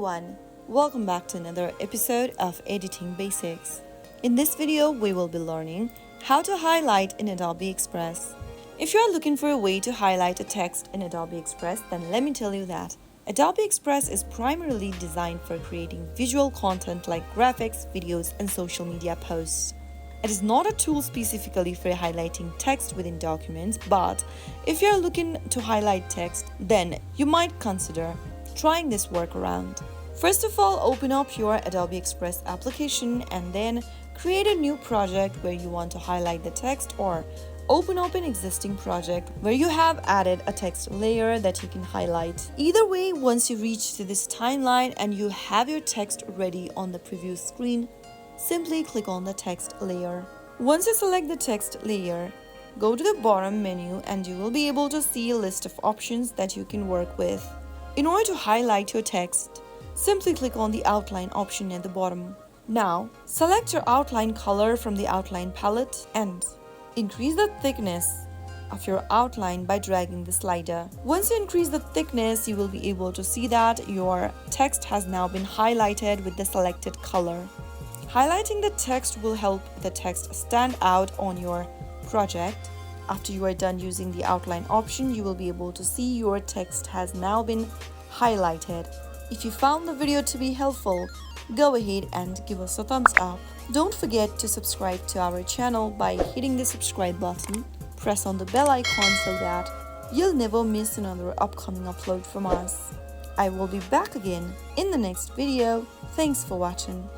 everyone, welcome back to another episode of Editing Basics. In this video, we will be learning how to highlight in Adobe Express. If you are looking for a way to highlight a text in Adobe Express, then let me tell you that Adobe Express is primarily designed for creating visual content like graphics, videos, and social media posts. It is not a tool specifically for highlighting text within documents, but if you're looking to highlight text, then you might consider trying this workaround. First of all, open up your Adobe Express application and then create a new project where you want to highlight the text, or open up an existing project where you have added a text layer that you can highlight. Either way, once you reach to this timeline and you have your text ready on the preview screen, simply click on the text layer. Once you select the text layer, go to the bottom menu and you will be able to see a list of options that you can work with. In order to highlight your text, simply click on the outline option at the bottom. Now, select your outline color from the outline palette and increase the thickness of your outline by dragging the slider. Once you increase the thickness, you will be able to see that your text has now been highlighted with the selected color. Highlighting the text will help the text stand out on your project. After you are done using the outline option, you will be able to see your text has now been highlighted. If you found the video to be helpful, go ahead and give us a thumbs up. Don't forget to subscribe to our channel by hitting the subscribe button. Press on the bell icon so that you'll never miss another upcoming upload from us. I will be back again in the next video. Thanks for watching.